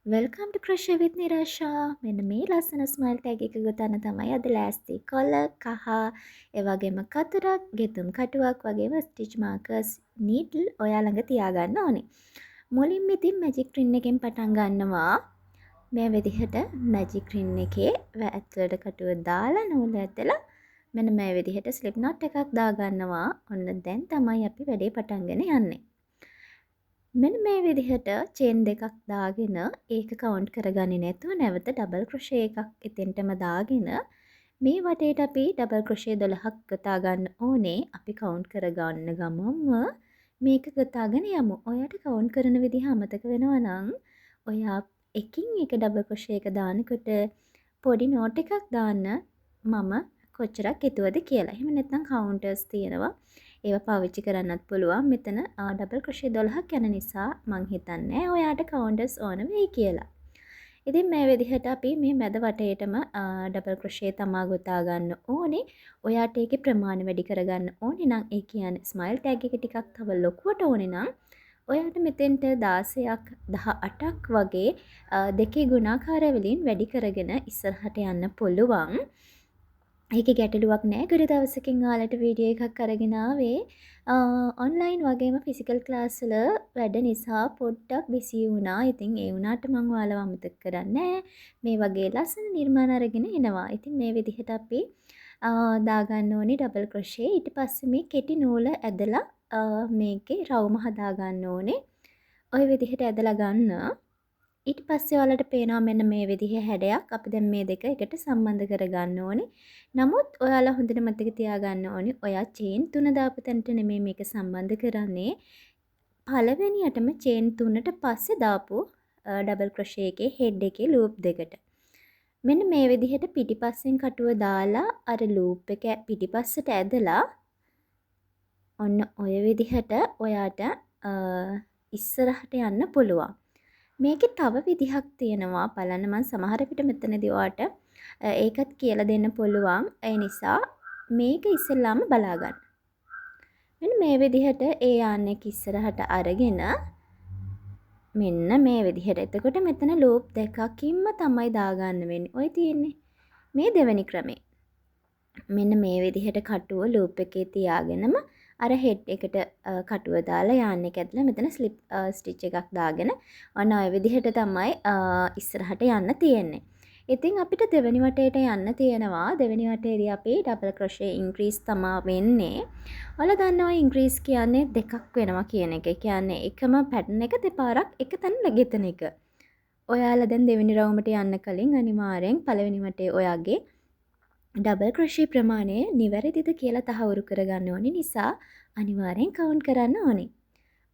Welcome ටු ක්‍රෂේ විත් නිරාශා. මෙන්න මේ ලස්සන ස්මයිල් ටැග් එක ගොතන්න තමයි අද ලෑස්ති. කොළ, කහ, ඒ වගේම කතුරක්, ගෙතුම් කටුවක් වගේම ස්ටිච් මාකර්ස් නීඩල් ඔයා ළඟ තියාගන්න ඕනේ. මුලින්ම ඉතින් මැජික් රින් එකෙන් පටන් ගන්නවා. මේ විදිහට මැජික් රින් එකේ ඇතුළට කටුව දාලා නූල ඇදලා මෙන්න මේ විදිහට ස්ලිප් knot එකක් දාගන්නවා. ඔන්න දැන් තමයි අපි වැඩේ පටන්ගෙන යන්නේ. මෙන්න මේ විදිහට චේන් දෙකක් දාගෙන ඒක කවුන්ට් කරගන්නේ නැතුව නැවත ඩබල් ක්‍රොෂේ එකක් එතෙන්ටම දාගෙන මේ වටේට අපි ඩබල් ක්‍රොෂේ 12ක් ගතා ගන්න ඕනේ. අපි කවුන්ට් කරගන්න ගමන්ම මේක ගතාගෙන යමු. ඔයාට කවුන්ට් කරන විදිහ අමතක වෙනවා නම් ඔයා එකින් එක ඩබල් ක්‍රොෂේ එක දානකොට පොඩි නෝට් එකක් දාන්න මම කොච්චරක් හිතුවද කියලා. එහෙම නැත්නම් කවුන්ටර්ස් තියෙනවා. ඒවා පාවිච්චි කරන්නත් පුළුවන්. මෙතන ඩබල් ක්‍රොෂේ 12ක් යන නිසා මං හිතන්නේ ඔයාට කවුන්ටර්ස් ඕන වෙයි කියලා. ඉතින් මේ විදිහට අපි මේ මැද වටේටම ඩබල් ක්‍රොෂේ තමා ගොතා ගන්න ඕනේ. ඔයාට ඒකේ ප්‍රමාණය වැඩි කරගන්න ඕනේ නම් ඒ කියන්නේ ස්මයිල් ටැග් එක ටිකක් තව ලොකුවට ඕනේ නම් ඔයාට මෙතෙන්ට 16ක් 18ක් වගේ දෙකේ ගුණාකාර වලින් වැඩි කරගෙන ඉස්සරහට යන්න පුළුවන්. ඒකේ ගැටලුවක් නෑ. ගොඩ දවසකින් ඔයාලට වීඩියෝ එකක් අරගෙන ආවේ. ඔන්ලයින් වගේම ෆිසිකල් ක්ලාස් වල වැඩ නිසා පොඩ්ඩක් බිසි වුණා. ඉතින් ඒ වුණාට මම ඔයාලව අමතක කරන්නේ මේ වගේ ලස්සන නිර්මාණ අරගෙන එනවා. ඉතින් මේ විදිහට අපි දාගන්න ඕනේ ඩබල් ක්‍රොෂේ. ඊට පස්සේ මේ කෙටි නූල ඇදලා මේකේ රවුම හදා ගන්න ඕනේ. ওই විදිහට ඇදලා ගන්න. ඊට පස්සේ ඔයාලට පේනවා මෙන්න මේ විදිහේ හැඩයක්. අපි දැන් මේ දෙක එකට සම්බන්ධ කරගන්න ඕනේ. නමුත් ඔයාලා හොඳට මතක තියාගන්න ඕනේ ඔයා චේන් 3 දාපු තැනට නෙමෙයි මේක සම්බන්ධ කරන්නේ. පළවෙනියටම චේන් 3ට පස්සේ දාපු ඩබල් ක්‍රොෂේ එකේ හෙඩ් එකේ ලූප් දෙකට. මෙන්න මේ විදිහට පිටිපස්සෙන් කටුව දාලා අර ලූප් එක පිටිපස්සට ඇදලා ඔන්න ඔය විදිහට ඔයාට ඉස්සරහට යන්න පුළුවන්. මේකේ තව විදිහක් තියෙනවා බලන්න මම සමහර විට මෙතනදී ඔයාට ඒකත් කියලා දෙන්න පුළුවන්. ඒ නිසා මේක ඉස්සෙල්ලාම බලා ගන්න. මෙන්න මේ විදිහට ඒ යාන්නෙක් ඉස්සරහට අරගෙන මෙන්න මේ විදිහට. එතකොට මෙතන ලූප් දෙකකින්ම තමයි දාගන්න වෙන්නේ. ඔය තියෙන්නේ. මේ දෙවෙනි ක්‍රමේ. මෙන්න මේ විදිහට කටුව ලූප් එකේ තියාගෙනම අර හෙඩ් එකට කටුව දාලා යාන් එක ඇතුළේ මෙතන ස්ලිප් ස්ටිච් එකක් දාගෙන ඔන්න ඔය විදිහට තමයි ඉස්සරහට යන්න තියෙන්නේ. ඉතින් අපිට දෙවෙනි වටේට යන්න තියෙනවා. දෙවෙනි වටේදී අපි ඩබල් ක්‍රොෂේ ඉන්ක්‍රීස් තමා වෙන්නේ. ඔයාලා දන්නවා ඉන්ක්‍රීස් කියන්නේ දෙකක් වෙනවා කියන එක. ඒ කියන්නේ එකම පැටර්න් එක දෙපාරක් එක තැන ගෙතන එක. ඔයාලා දැන් දෙවෙනි රවුමට යන්න කලින් අනිවාර්යෙන් පළවෙනි වටේ ඔයාගේ ඩබල් ක්‍රොෂේ ප්‍රමාණය නිවැරදිද කියලා තහවුරු කරගන්න ඕනේ නිසා අනිවාර්යෙන් කවුන්ට් කරන්න ඕනේ.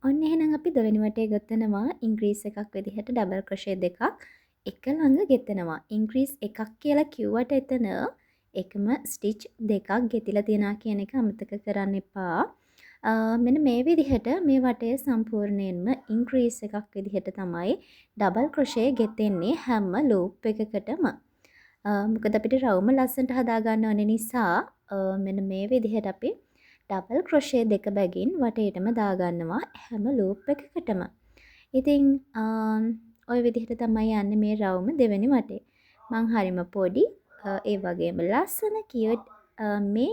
ඔන්න එහෙනම් අපි දෙවෙනි වටේ ගොතනවා ඉන්ක්‍රීස් එකක් විදිහට ඩබල් ක්‍රොෂේ දෙකක් එක ළඟ ගෙතනවා. ඉන්ක්‍රීස් එකක් කියලා කිව්වට එතන එකම ස්ටිච් දෙකක් ගෙතිලා තියනවා කියන එක අමතක කරන්න එපා. මෙන්න මේ විදිහට මේ වටය සම්පූර්ණයෙන්ම ඉන්ක්‍රීස් එකක් විදිහට තමයි ඩබල් ක්‍රොෂේ ගෙතෙන්නේ හැම ලූප් එකකටම. මොකද අපිට රවුම ලස්සනට හදාගන්න ඕන නිසා මෙන්න මේ විදිහට අපි ඩබල් ක්‍රොෂේ දෙක බැගින් වටේටම දාගන්නවා හැම ලූප් එකකටම. ඉතින් ওই විදිහට තමයි යන්නේ මේ රවුම දෙවෙනි වටේ. මං හරිම පොඩි ඒ වගේම ලස්සන කියුට් මේ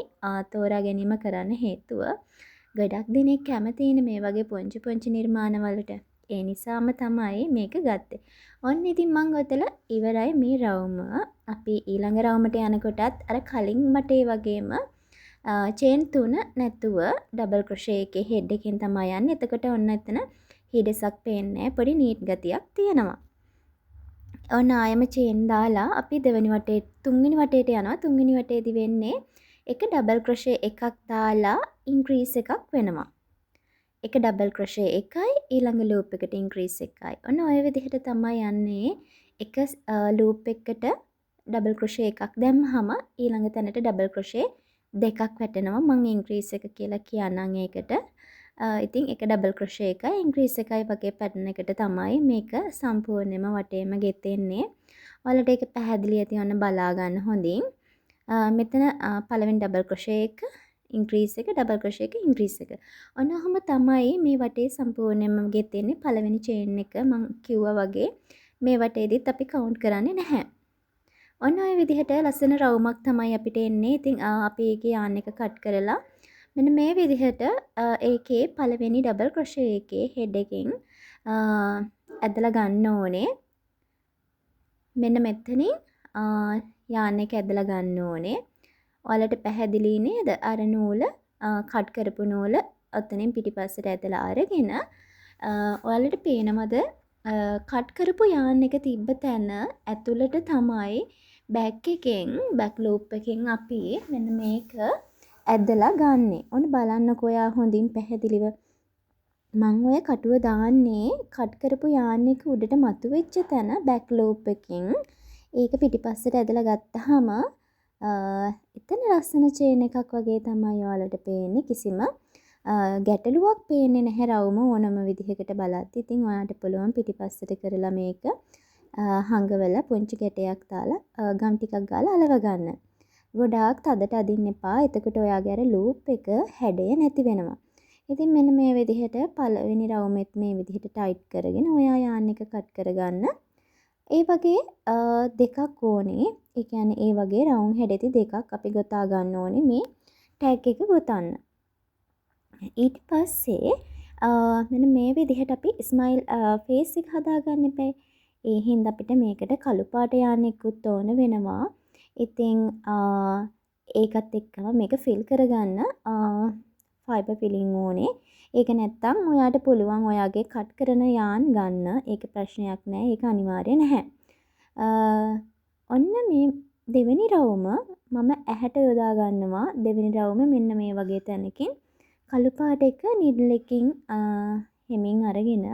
තෝරා ගැනීම කරන්න හේතුව ගොඩක් දෙනෙක් කැමතියිනේ මේ වගේ පුංචි පුංචි නිර්මාණ වලට. ඒ නිසාම තමයි මේක ගත්තේ. ඔන්න ඉතින් මං ගොතලා ඉවරයි මේ රවුම. අපි ඊළඟ රවුමට යනකොටත් අර කලින් වටේ වගේම චේන් 3 නැතුව ඩබල් ක්‍රොෂේ එකේ හෙඩ් එකෙන් තමයි යන්නේ. එතකොට ඔන්න එතන හිඩසක් පේන්නේ පොඩි නීට් ගතියක් තියෙනවා. ඔන්න ආයම චේන් දාලා අපි දෙවෙනි වටේ තුන්වෙනි වටේට යනවා. තුන්වෙනි වටේදී වෙන්නේ එක ඩබල් ක්‍රොෂේ එකක් දාලා ඉන්ක්‍රීස් එකක් වෙනවා. එක ඩබල් ක්‍රොෂේ එකයි ඊළඟ ලූප් එකට ඉන්ක්‍රීස් එකයි. ඔන්න ඔය විදිහට තමයි යන්නේ. එක ලූප් එකකට ඩබල් ක්‍රොෂේ එකක් දැම්මහම ඊළඟ තැනට ඩබල් ක්‍රොෂේ දෙකක් වැටෙනවා. මම ඉන්ක්‍රීස් එක කියලා කියන්නම් ඒකට. ඉතින් එක ඩබල් ක්‍රොෂේ එකයි ඉන්ක්‍රීස් එකයි වගේ පැටර්න් එකට තමයි මේක සම්පූර්ණයෙන්ම වටේම ගෙතෙන්නේ. ඔයාලට ඒක පැහැදිලි ඇති වන්න බලා ගන්න හොඳින්. මෙතන පළවෙනි ඩබල් ක්‍රොෂේ එක ඉන්ක්‍රීස් එක ඩබල් ක්‍රොෂේ එක ඉන්ක්‍රීස් එක. ඔන්න ඔහම තමයි මේ වටේ සම්පූර්ණයෙන්ම ගෙතෙන්නේ. පළවෙනි චේන් එක මම කිව්වා වගේ මේ වටේදීත් අපි කවුන්ට් කරන්නේ නැහැ. ඔන්න ඔය විදිහට ලස්සන රවුමක් තමයි අපිට එන්නේ. ඉතින් අපි ඒකේ yarn එක කට් කරලා මෙන්න මේ විදිහට ඒකේ පළවෙනි ඩබල් ක්‍රොෂේ එකේ හෙඩ් එකෙන් ඇදලා ගන්න ඕනේ. මෙන්න මෙතනින් yarn එක ඇදලා ගන්න ඕනේ. ඔයාලට පැහැදිලි නේද? අර නූල කට් කරපු නූල ඔතනින් පිටිපස්සට ඇදලා අරගෙන ඔයාලට පේනවද කට් කරපු yarn එක තිබ්බ තැන ඇතුළට තමයි බැක් එකෙන් බැක් ලූප් එකෙන් අපි මෙන්න මේක ඇදලා ගන්නෙ. ඔන්න බලන්නකෝ ඔයා හොඳින් පැහැදිලිව. මම ඔය කටුව දාන්නේ කට් කරපු yarn එක උඩට මතුවෙච්ච තැන බැක් ලූප් එකෙන් ඒක පිටිපස්සට ඇදලා ගත්තාම එතන ලස්සන චේන් එකක් වගේ තමයි ඔයාලට පේන්නේ. කිසිම ගැටලුවක් පේන්නේ නැහැ රවුම ඕනම විදිහකට බලද්දි. ඉතින් ඔයාට පුළුවන් පිටිපස්සට කරලා මේක හංගවලා පුංචි ගැටයක් දාලා ගම් ටිකක් ගාලා අලව ගන්න. ගොඩාක් තදට අදින්න එපා. එතකොට ඔයාගේ අර ලූප් එක හැඩය නැති වෙනවා. ඉතින් මෙන්න මේ විදිහට පළවෙනි රවුමෙත් මේ විදිහට ටයිට් කරගෙන ඔයා yarn එක කට් කරගන්න. ඒ වගේ දෙකක් ඕනේ. ඒ කියන්නේ ඒ වගේ රවුම් හැඩෙති දෙකක් අපි ගොතා ගන්න ඕනේ මේ ටැග් එක ගොතන්න. ඊට පස්සේ මෙන්න මේ විදිහට අපි ස්මයිල් ෆේස් එක හදාගන්න එපා. ඒ හින්දා අපිට මේකට කළු පාට yarn එකකුත් ඕන වෙනවා. ඉතින් ඒකත් එක්කම මේක ෆිල් කරගන්න ෆයිබර් ෆිලිං ඕනේ. ඒක නැත්තම් ඔයාට පුළුවන් ඔයාගේ කට් කරන yarn ගන්න. ඒක ප්‍රශ්නයක් නෑ. ඒක අනිවාර්ය නැහැ. ඔන්න මේ දෙවෙනි රවුම මම ඇහැට යොදා ගන්නවා. දෙවෙනි රවුම මෙන්න මේ වගේ තැනකින් කළු පාට එක නිඩල් එකකින් හෙමින් අරගෙන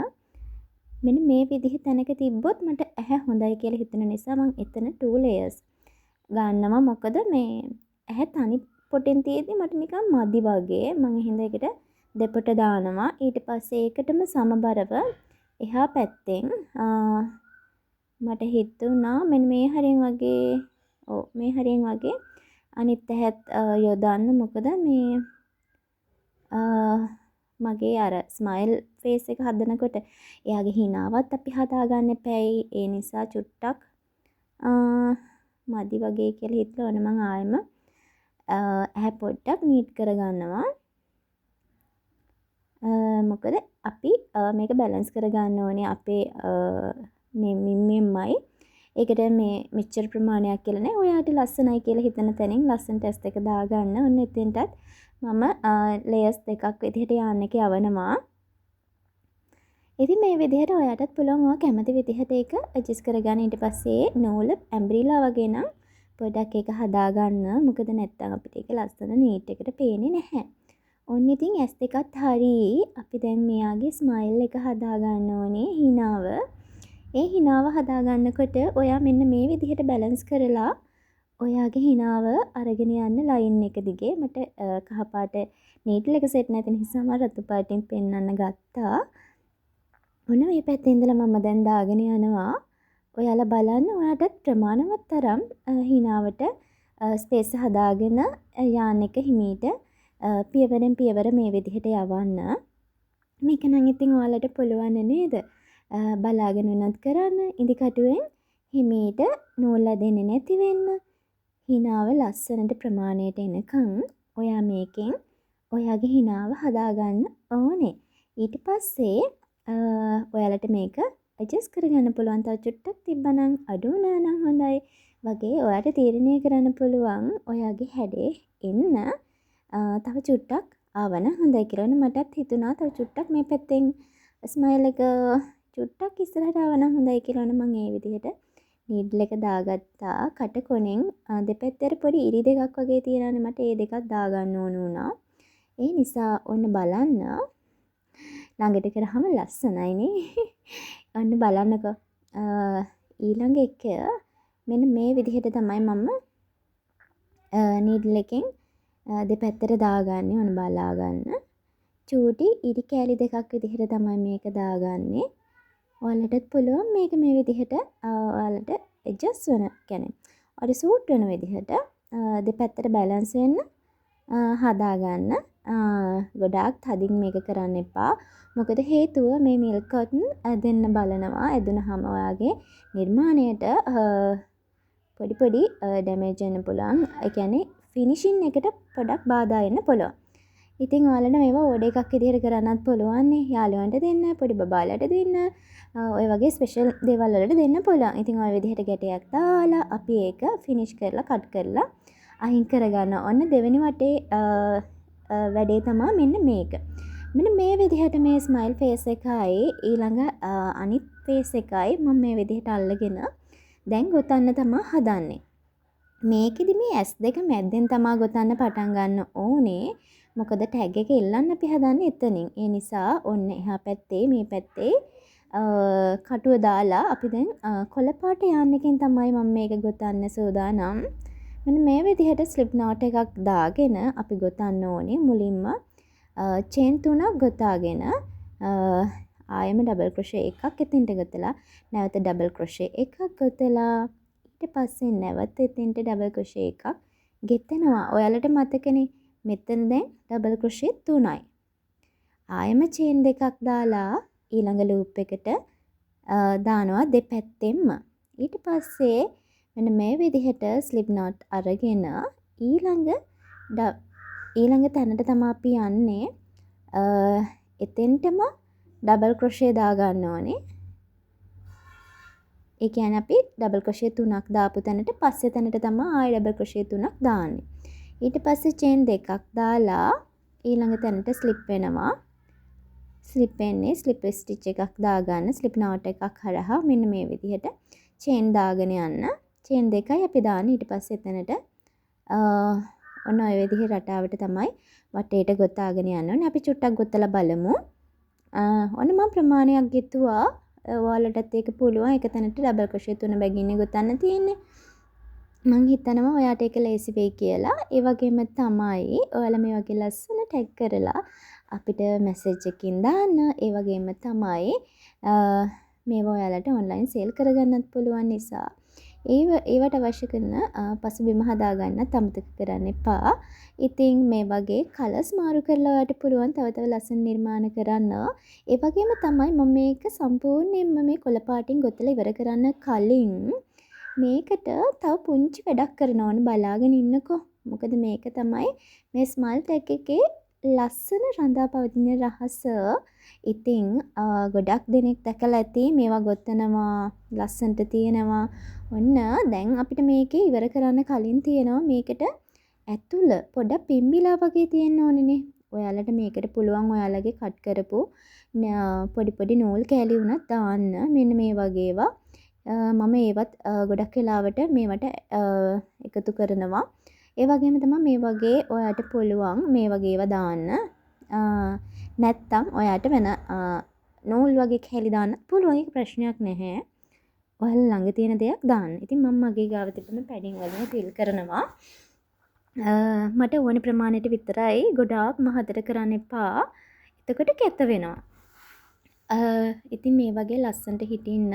මෙන්න මේ විදිහ තැනක තිබ්බොත් මට ඇහැ හොඳයි කියලා හිතෙන නිසා මම එතන 2 layers ගන්නවා. මොකද මේ ඇහැ තනි පොටෙන් තියෙද්දි මට නිකන් මදි වගේ. මම හින්දා ඒකට දෙපොට දානවා. ඊට පස්සේ ඒකටම සමබරව එහා පැත්තෙන් මට හිතුණා මෙන්න මේ හරියෙන් වගේ මේ හරියෙන් වගේ අනිත් ඇහත් යොදන්න. මොකද මේ මගේ අර ස්මයිල් ෆේස් එක හදනකොට එයාගේ හිනාවත් අපි හදාගන්න එපැයි. ඒ නිසා චුට්ටක් මදි වගේ කියලා හිතලා ඕන මම ආයෙම ඇහැ පොඩ්ඩක් නීට් කරගන්නවා. මොකද අපි මේක බැලන්ස් කරගන්න ඕනේ අපේ මේ මිම්මයි. ඒකට මේ මෙච්චර ප්‍රමාණයක් කියලා නෑ. ඔයාට ලස්සනයි කියලා හිතන තැනින් ලස්සන ටෙස්ට් එක දාගන්න. ඔන්න එතෙන්ටත් මම ලේයර්ස් දෙකක් විදිහට yarn එක යවනවා. ඉතින් මේ විදිහට ඔයාටත් පුළුවන් ඔයා කැමති විදිහට ඒක ඇඩ්ජස්ට් කරගන්න. ඊට පස්සේ නූල ඇම්බ්‍රිලා වගේ නම් පොඩ්ඩක් ඒක හදාගන්න. මොකද නැත්තම් අපිට ඒක ලස්සන නීට් එකට පේන්නේ නැහැ. ඔන්න ඉතින් S දෙකත් හරි. අපි දැන් මෙයාගේ ස්මයිල් එක හදාගන්න ඕනේ හිනාව. ඒ හිනාව හදාගන්නකොට ඔයා මෙන්න මේ විදිහට බැලන්ස් කරලා ඔයාගේ හිනාව අරගෙන යන්න ලයින් එක දිගේ. මට කහපාට නීඩල් එක සෙට් නැති නිසා මම රතු පාටින් පෙන්වන්න ගත්තා. ඔන්න මේ පැත්තේ ඉඳලා මම දැන් දාගෙන යනවා. ඔයාලා බලන්න ඔයාටත් ප්‍රමාණවත් තරම් හිනාවට ස්පේස් හදාගෙන yarn එක හිමීට පියවරෙන් පියවර මේ විදිහට යවන්න. මේක නම් ඉතින් ඔයාලට පුළුවන් නේද? බලාගෙන උනත් කරන්න. ඉදි කටුවෙන් හිමීට නූල් ඇදෙන්නේ නැති වෙන්න. හිනාව ලස්සනට ප්‍රමාණයට එනකන් ඔයා මේකෙන් ඔයාගේ හිනාව හදාගන්න ඕනේ. ඊට පස්සේ ඔයාලට මේක ඇඩ්ජස්ට් කරගන්න පුළුවන්. තව චුට්ටක් තිබ්බනම් අඩු වුණා නම් හොඳයි වගේ ඔයාට තීරණය කරන්න පුළුවන් ඔයාගේ හැඩේ එන්න තව චුට්ටක් ආවන හොඳයි කියලා. මටත් හිතුණා තව චුට්ටක් මේ පැත්තෙන් ස්මයිල් එක චුට්ටක් ඉස්සරහට ආවනම් හොඳයි කියලා. මම ඒ විදිහට නීඩල් එක දාගත්තා. කට කොනෙන් දෙපැත්තට පොඩි ඉරි දෙකක් වගේ තියෙනවානේ. මට ඒ දෙකක් දාගන්න ඕන වුණා. ඒ නිසා ඔන්න බලන්න ළඟට කරාම ලස්සනයිනේ. ඔන්න බලන්නකෝ. ඊළඟ එක මෙන්න මේ විදිහට තමයි මම නීඩල් එකෙන් දෙපැත්තට දාගන්නේ. ඔන්න බලා ගන්න. චූටි ඉරි කෑලි දෙකක් විදිහට තමයි මේක දාගන්නේ. ඔයාලටත් පුළුවන් මේක මේ විදිහට ඔයාලට ඇඩ්ජස්ට් වෙන කියන්නේ ඔයාලට සූට් වෙන විදිහට දෙපැත්තට බැලන්ස් වෙන්න හදාගන්න. ගොඩාක් තදින් මේක කරන්න එපා. මොකද හේතුව මේ මිල්ක් කර්ටන් දෙන්න බලනවා. ඇදුනහම ඔයාගේ නිර්මාණයට පොඩි පොඩි ඩැමේජ් වෙන්න පුළුවන්. ඒ කියන්නේ ෆිනිෂින් එකට පොඩක් බාධා එන්න පුළුවන්. ඉතින් ඔයාලට මේවා ඕඩර් එකක් විදිහට කරන්නත් පුළුවන් නේ. යාළුවන්ට දෙන්න, පොඩි බබාලට දෙන්න. ඔය වගේ ස්පෙෂල් දේවල් වලට දෙන්න පුළුවන්. ඉතින් ඔය විදිහට ගැටයක් දාලා අපි ඒක ෆිනිෂ් කරලා කට් කරලා අයින් කරගන්න. ඔන්න දෙවෙනි වටේ වැඩේ තමයි මෙන්න මේක. මෙන්න මේ විදිහට මේ ස්මයිල් ෆේස් එකයි ඊළඟ අනිත් ෆේස් එකයි මම මේ විදිහට අල්ලගෙන දැන් ගොතන්න තමයි හදන්නේ. මේකෙදි මේ S2 මැද්දෙන් තමයි ගොතන්න පටන් ගන්න ඕනේ. මොකද ටැග් එක එල්ලන්න අපි හදන්නේ එතනින්. ඒ නිසා ඔන්න එහා පැත්තේ මේ පැත්තේ කටුව දාලා අපි දැන් කොළ පාට යාන්නකින් තමයි මම මේක ගොතන්න සූදානම්. මෙන්න මේ විදිහට ස්ලිප් නෝට් එකක් දාගෙන අපි ගොතන්න ඕනේ මුලින්ම චේන් 3ක් ගොතාගෙන ආයෙම ඩබල් ක්‍රොෂේ එකක් එතෙන්ට ගොතලා නැවත ඩබල් ක්‍රොෂේ එකක් ගොතලා ඊට පස්සේ නැවත එතෙන්ට ඩබල් ක්‍රොෂේ එකක් ගෙතෙනවා. ඔයාලට මතකනේ මෙතන දැන් ඩබල් ක්‍රොෂේ 3යි. ආයෙම චේන් දෙකක් දාලා ඊළඟ ලූප් එකට දානවා දෙපැත්තෙන්ම. ඊට පස්සේ මෙන්න මේ විදිහට ස්ලිප් නෝට් අරගෙන ඊළඟ තැනට තමයි අපි යන්නේ. එතෙන්ටම ඩබල් ක්‍රොෂේ දාගන්න ඕනේ. ඒ කියන්නේ අපි ඩබල් ක්‍රොෂේ 3ක් දාපු තැනට පස්සේ තැනට තමයි ආයෙ ඩබල් ක්‍රොෂේ 3ක් දාන්නේ. ඊට පස්සේ චේන් දෙකක් දාලා ඊළඟ තැනට ස්ලිප් වෙනවා. ස්ලිප් වෙන්නේ ස්ලිප් ස්ටිච් එකක් දාගන්න ස්ලිප් නෝට් එකක් හරහා මෙන්න මේ විදිහට චේන් දාගෙන යන්න. චේන් දෙකයි අපි දාන්නේ. ඊට පස්සේ එතනට ඔන්න ඔය විදිහේ රටාවට තමයි වටේට ගොතාගෙන යන්න ඕනේ. අපි චුට්ටක් ගොතලා බලමු. ඔන්න මම ප්‍රමාණයක් ගෙතුවා. ඔයාලටත් ඒක පුළුවන්. එක තැනට ඩබල් ක්‍රොෂේ 3 බැගින්නේ ගොතන්න තියෙන්නේ. මං හිතනවා ඔයාට ඒක ලේසි වෙයි කියලා. ඒ වගේම තමයි ඔයාලා මේ වගේ ලස්සන ටැග් කරලා අපිට මැසේජ් එකකින් දාන්න. ඒ වගේම තමයි මේවා ඔයාලට ඔන්ලයින් සේල් කරගන්නත් පුළුවන් නිසා ඒවට අවශ්‍ය කරන පසුබිම හදාගන්නත් අමතක කරන්න එපා. ඉතින් මේ වගේ කලර්ස් මාරු කරලා ඔයාලට පුළුවන් තව තව ලස්සන නිර්මාණ කරන්න. ඒ වගේම තමයි මම මේක සම්පූර්ණයෙන්ම මේ කොළ පාටින් ගොතලා ඉවර කරන්න කලින් මේකට තව පුංචි වැඩක් කරන්න ඕන. බලාගෙන ඉන්නකෝ. මොකද මේක තමයි මේ ස්මයිල් ටැග් එකේ ලස්සන රඳා පවතින රහස. ඉතින් ගොඩක් දෙනෙක් දැකලා ඇති මේවා ගොතනවා ලස්සනට තියෙනවා. ඔන්න දැන් අපිට මේකේ ඉවර කරන්න කලින් තියෙනවා මේකට ඇතුළ පොඩක් පිම්බිලා වගේ තියෙන්න ඕනේනේ. ඔයාලට මේකට පුළුවන් ඔයාලගේ කට් කරපු පොඩි පොඩි නූල් කෑලි වුණත් දාන්න. මෙන්න මේ වගේ ඒවා මම ඒවත් ගොඩක් වෙලාවට මේවට එකතු කරනවා. ඒ වගේම තමයි මේ වගේ ඔයාට පුළුවන් මේ වගේ ඒවා දාන්න. නැත්තම් ඔයාට වෙන නූල් වගේ කැලි දාන්න පුළුවන්. ඒක ප්‍රශ්නයක් නැහැ. ඔයාලා ළඟ තියෙන දෙයක් දාන්න. ඉතින් මම මගේ ගාව තිබුණ පැඩින් වලින් ෆිල් කරනවා. මට ඕන ප්‍රමාණයට විතරයි. ගොඩාක් මහතට කරන්න එපා. එතකොට කැත වෙනවා. ඉතින් මේ වගේ ලස්සනට හිටින්න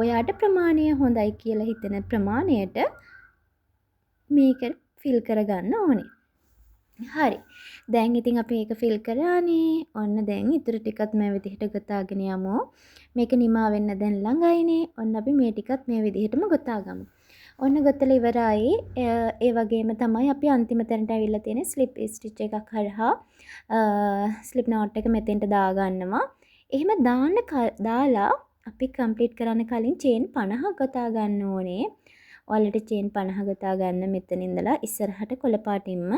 ඔයාට ප්‍රමාණය හොඳයි කියලා හිතෙන ප්‍රමාණයට මේක ෆිල් කරගන්න ඕනේ. හරි. දැන් ඉතින් අපි ඒක ෆිල් කරානේ. ඔන්න දැන් ඉතුරු ටිකත් මේ විදිහට ගොතාගෙන යමු. මේක නිමා වෙන්න දැන් ළඟයිනේ. ඔන්න අපි මේ ටිකත් මේ විදිහටම ගොතාගමු. ඔන්න ගොතලා ඉවරයි. ඒ වගේම තමයි අපි අන්තිම තැනට ඇවිල්ලා තියෙන්නේ ස්ලිප් ස්ටිච් එකක් හරහා ස්ලිප් නෝට් එක මෙතෙන්ට දාගන්නවා. එහෙම දාලා අපි කම්ප්ලීට් කරන්න කලින් චේන් 50ක් ගොතා ගන්න ඕනේ. ඔයාලට චේන් 50 ගොතා ගන්න මෙතන ඉඳලා ඉස්සරහට කොළ පාටින්ම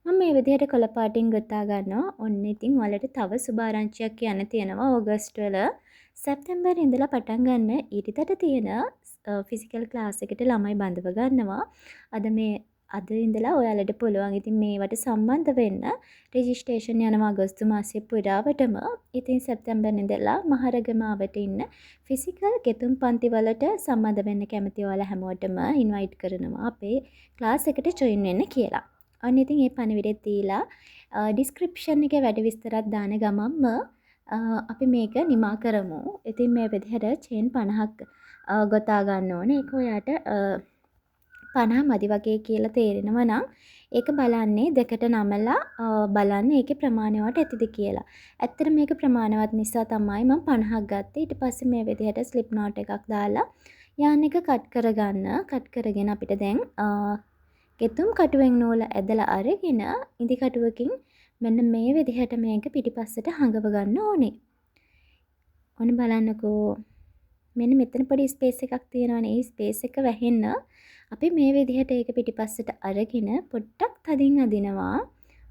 මම මේ විදිහට කොළ පාටින් ගොතා ගන්නවා. ඔන්න ඉතින් ඔයාලට තව සුභාරංචියක් කියන්න තියෙනවා. ඕගස්ට් වල සැප්තැම්බර් ඉඳලා පටන් ගන්න ඊටිතට තියෙන ෆිසිකල් ක්ලාස් එකට ළමයි බඳව ගන්නවා. අද ඉඳලා ඔයාලට පුළුවන් ඉතින් මේවට සම්බන්ධ වෙන්න. රෙජිස්ට්‍රේෂන් යනවා අගෝස්තු මාසයේ පුරාවටම. ඉතින් සැප්තැම්බර් ඉඳලා මහරගමාවට ඉන්න ෆිසිකල් ගෙතුම් පන්ති වලට සම්බන්ධ වෙන්න කැමති ඔයාලා හැමෝටම ඉන්වයිට් කරනවා අපේ ක්ලාස් එකට ජොයින් වෙන්න කියලා. අන්න ඉතින් මේ පණිවිඩෙත් දීලා ඩිස්ක්‍රිප්ෂන් එකේ වැඩ විස්තරات දාන ගමන්ම අපි මේක නිමා කරමු. ඉතින් මේ විදිහට චේන් 50ක් ගොතා ගන්න ඕනේ. ඒක ඔයාට 50 මදි වගේ කියලා තේරෙනවා නම් ඒක බලන්නේ දෙකට නමලා බලන්න ඒකේ ප්‍රමාණයට ඇතිද කියලා. ඇත්තට මේක ප්‍රමාණවත් නිසා තමයි මම 50ක් ගත්තේ. ඊට පස්සේ මේ විදිහට ස්ලිප් knot එකක් දාලා යාන් එක කට් කරගන්න. කට් කරගෙන අපිට දැන් ගෙතුම් කටුවෙන් නූල ඇදලා අරගෙන ඉදි කටුවකින් මෙන්න මේ විදිහට මේක පිටිපස්සට හංගව ගන්න ඕනේ. ඔන්න බලන්නකෝ. මෙන්න මෙතන පොඩි ස්පේස් එකක් තියෙනවානේ. ඒ ස්පේස් එක වැහෙන්න අපි මේ විදිහට ඒක පිටිපස්සට අරගෙන පොඩ්ඩක් තදින් අදිනවා.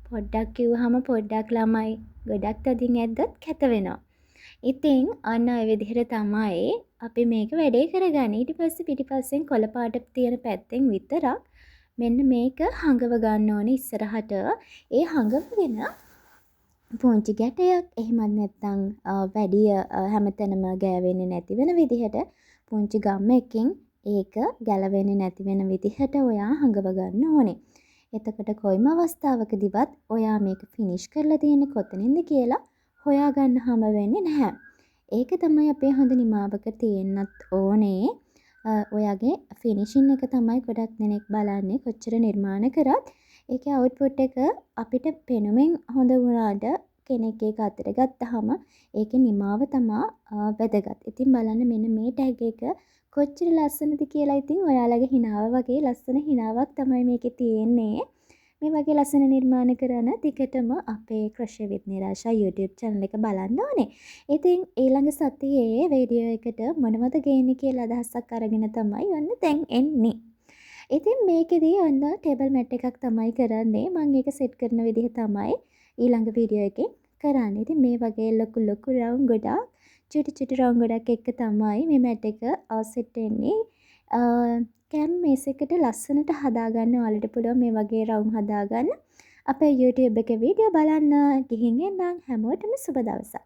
පොඩ්ඩක් කිව්වහම පොඩ්ඩක් ළමයි. ගොඩක් තදින් ඇද්දොත් කැත වෙනවා. ඉතින් අන්න ඒ විදිහට තමයි අපි මේක වැඩේ කරගන්නේ. ඊට පස්සේ පිටිපස්සෙන් කොළ පාට තියෙන පැත්තෙන් විතරක් මෙන්න මේක හංගව ගන්න ඕනේ ඉස්සරහට. ඒ හංගවගෙන පුංචි ගැටයක් එහෙමත් නැත්නම් වැඩි හැමතැනම ගෑවෙන්නේ නැති වෙන විදිහට පුංචි ගම්මකින් ඒක ගැලවෙන්නේ නැති වෙන විදිහට ඔයා හංගව ගන්න ඕනේ. එතකොට කොයිම අවස්ථාවකදීවත් ඔයා මේක ෆිනිෂ් කරලා තියෙන්නේ කොතනින්ද කියලා හොයාගන්න හැම වෙන්නේ නැහැ. ඒක තමයි අපේ හොඳ නිමාවක තියෙන්නත් ඕනේ. ඔයාගේ ෆිනිෂින් එක තමයි ගොඩක් දෙනෙක් බලන්නේ කොච්චර නිර්මාණ කරත් ඒකේ අවුට්පුට් එක අපිට පෙනුමෙන් හොඳ වුණාට කෙනෙක් ඒක අතට ගත්තාම ඒකේ නිමාව තමා වැදගත්. ඉතින් බලන්න මෙන්න මේ ටැග් එක කොච්චර ලස්සනද කියලා. ඉතින් ඔයාලගේ හිනාව වගේ ලස්සන හිනාවක් තමයි මේකේ තියෙන්නේ. මේ වගේ ලස්සන නිර්මාණ කරන දිගටම අපේ ක්‍රොෂේ විත් නිරාෂා YouTube channel එක බලන්න ඕනේ. ඉතින් ඊළඟ සතියේ වීඩියෝ එකට මොනවද ගේන්නේ කියලා අදහසක් අරගෙන තමයි ඔන්න දැන් එන්නේ. ඉතින් මේකෙදී ඔන්න ටේබල් මැට් එකක් තමයි කරන්නේ. මම ඒක සෙට් කරන විදිහ තමයි ඊළඟ වීඩියෝ එකේ කරන්නේ. ඉතින් මේ වගේ ලොකු ලොකු රවුම් ගොඩක් චුටි චුටි රවුම් ගොඩක් එක්ක තමයි මේ මැට් එක සෙට් වෙන්නේ. කැම් මේස් එකට ලස්සනට හදාගන්න ඔයාලට පුළුවන් මේ වගේ රවුම් හදාගන්න. අපේ YouTube එකේ වීඩියෝ බලන්න ගිහින් එන්නම්. හැමෝටම සුබ දවසක්.